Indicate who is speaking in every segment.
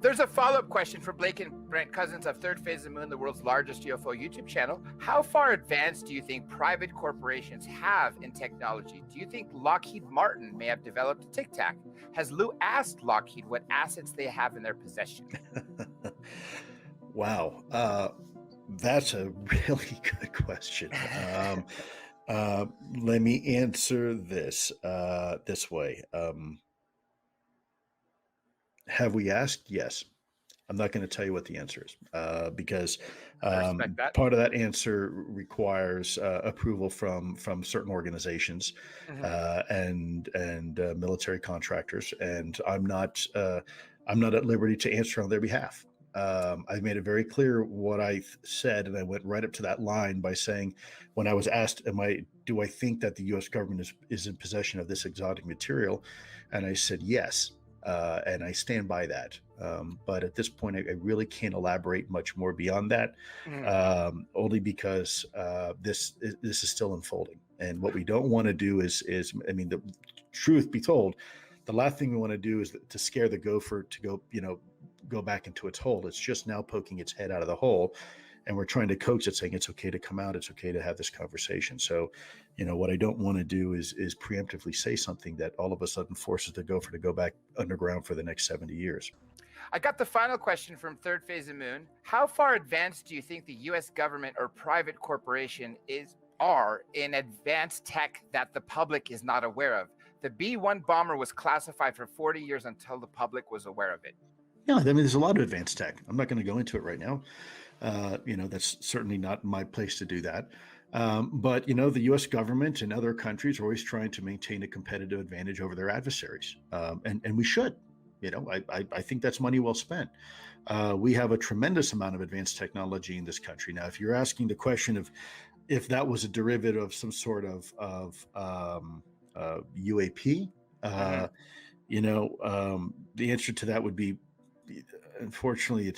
Speaker 1: There's a follow-up question for Blake and Brent Cousins of Third Phase of the Moon, the world's largest UFO YouTube channel. How far advanced do you think private corporations have in technology? Do you think Lockheed Martin may have developed a Tic Tac? Has Lou asked Lockheed what assets they have in their possession?
Speaker 2: Wow. That's a really good question. Let me answer this way. Have we asked? Yes. I'm not going to tell you what the answer is because part of that answer requires approval from certain organizations and military contractors, and I'm not at liberty to answer on their behalf. I've made it very clear what I said, and I went right up to that line by saying, when I was asked, do I think that the U.S. government is in possession of this exotic material? And I said yes, and I stand by that. But at this point, I really can't elaborate much more beyond that, only because this is still unfolding. And what we don't want to do is, I mean, the truth be told, the last thing we want to do is to scare the gopher to go back into its hole. It's just now poking its head out of the hole, and we're trying to coax it, saying it's okay to come out, it's okay to have this conversation. So, what I don't want to do is preemptively say something that all of a sudden forces the gopher to go back underground for the next 70 years.
Speaker 1: I got the final question from Third Phase of Moon. How far advanced do you think the U.S. government or private corporation are in advanced tech that the public is not aware of? The B-1 bomber was classified for 40 years until the public was aware of it.
Speaker 2: Yeah, I mean, there's a lot of advanced tech. I'm not going to go into it right now. That's certainly not my place to do that. But the U.S. government and other countries are always trying to maintain a competitive advantage over their adversaries, and we should. I think that's money well spent. We have a tremendous amount of advanced technology in this country. Now, if you're asking the question of if that was a derivative of some sort of UAP, the answer to that would be, unfortunately,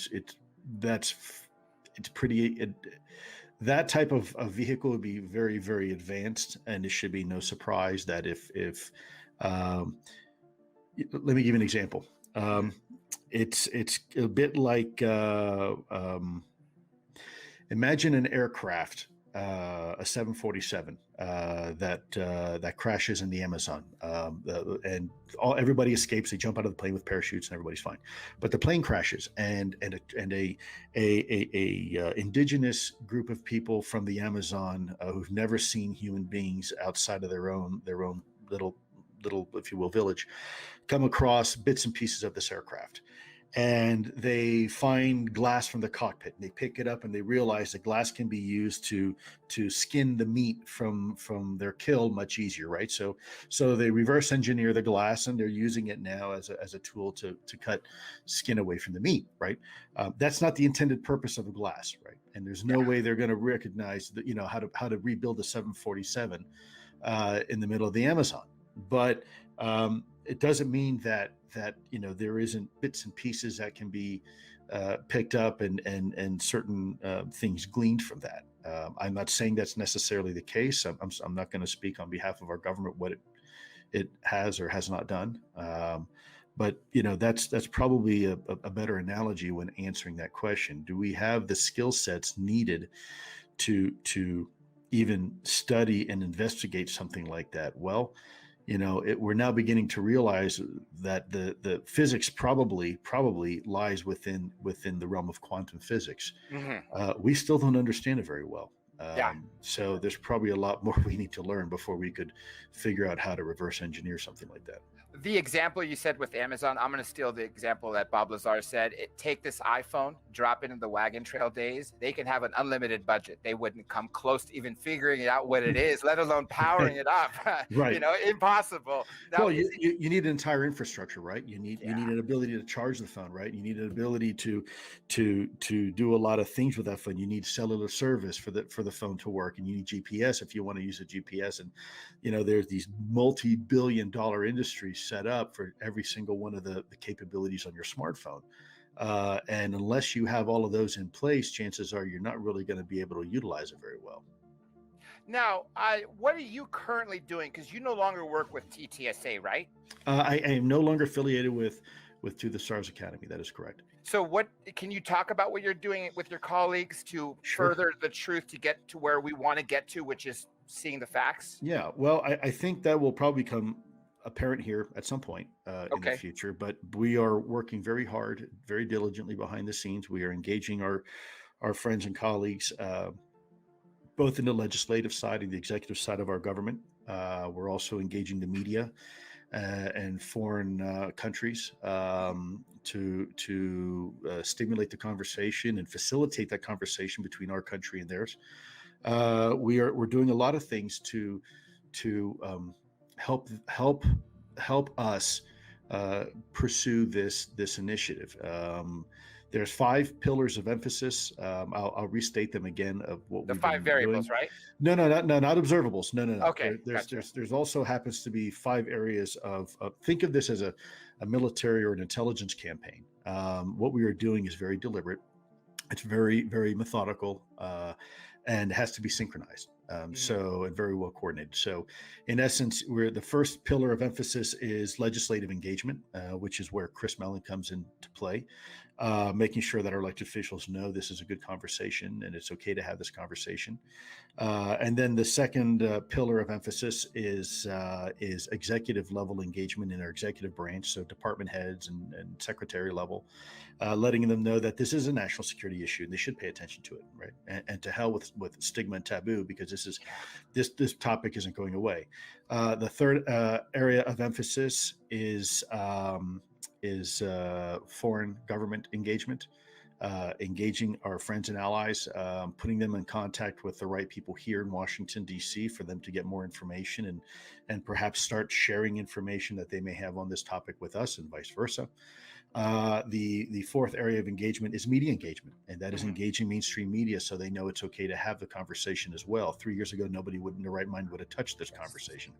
Speaker 2: that type of vehicle would be very, very advanced, and it should be no surprise that if let me give you an example. It's a bit like imagine an aircraft, a 747 that crashes in the Amazon, and everybody escapes. They jump out of the plane with parachutes, and everybody's fine. But the plane crashes, and a indigenous group of people from the Amazon who've never seen human beings outside of their own little, if you will, village, come across bits and pieces of this aircraft. And they find glass from the cockpit, and they pick it up, and they realize that glass can be used to skin the meat from their kill much easier, right? So they reverse engineer the glass, and they're using it now as a tool to cut skin away from the meat, right? That's not the intended purpose of the glass, right? And there's no way they're going to recognize that, how to rebuild a 747 in the middle of the Amazon. But it doesn't mean that there isn't bits and pieces that can be picked up and certain things gleaned from that. I'm not saying that's necessarily the case. I'm not going to speak on behalf of our government what it has or has not done. But that's probably a better analogy when answering that question. Do we have the skill sets needed to even study and investigate something like that? Well, we're now beginning to realize that the physics probably lies within the realm of quantum physics. We still don't understand it very well. So there's probably a lot more we need to learn before we could figure out how to reverse engineer something like that.
Speaker 1: The example you said with Amazon, I'm going to steal the example that Bob Lazar said. Take this iPhone, drop it in the wagon trail days. They can have an unlimited budget. They wouldn't come close to even figuring out what it is, let alone powering it up.
Speaker 2: Right.
Speaker 1: Impossible. Now,
Speaker 2: well, you need an entire infrastructure, right? You need an ability to charge the phone, right? You need an ability to do a lot of things with that phone. You need cellular service for the phone to work, and you need GPS if you want to use a GPS. And there's these multi-billion-dollar industries set up for every single one of the capabilities on your smartphone. And unless you have all of those in place, chances are you're not really going to be able to utilize it very well.
Speaker 1: Now, what are you currently doing? Because you no longer work with TTSA, right?
Speaker 2: I am no longer affiliated with through the Stars Academy. That is correct.
Speaker 1: So what can you talk about what you're doing with your colleagues to
Speaker 2: Sure.
Speaker 1: further the truth to get to where we want to get to, which is seeing the facts?
Speaker 2: Yeah. Well, I think that will probably become apparent here at some point in the
Speaker 1: Okay.
Speaker 2: future, but we are working very hard, very diligently behind the scenes. We are engaging our friends and colleagues, both in the legislative side and the executive side of our government. We're also engaging the media and foreign countries to stimulate the conversation and facilitate that conversation between our country and theirs. We're doing a lot of things to help us pursue this initiative. There's 5 pillars of emphasis. I'll restate them again of what
Speaker 1: The
Speaker 2: we've
Speaker 1: 5
Speaker 2: been doing.
Speaker 1: variables, right?
Speaker 2: No, not observables. No.
Speaker 1: Okay, gotcha.
Speaker 2: There's also happens to be 5 areas of think of this as a military or an intelligence campaign. What we are doing is very deliberate. It's very, very methodical, and has to be synchronized. So, and very well coordinated. So, in essence, the first pillar of emphasis is legislative engagement, which is where Chris Mellon comes into play, making sure that our elected officials know this is a good conversation and it's okay to have this conversation. And then the second pillar of emphasis is executive level engagement in our executive branch, so department heads and secretary level, letting them know that this is a national security issue and they should pay attention to it, right? And to hell with stigma and taboo, because this topic isn't going away. The third area of emphasis is foreign government engagement. Engaging our friends and allies, putting them in contact with the right people here in Washington, D.C. for them to get more information and perhaps start sharing information that they may have on this topic with us and vice versa. The fourth area of engagement is media engagement, and that is engaging mainstream media so they know it's okay to have the conversation as well. 3 years ago, nobody in their right mind would have touched this conversation.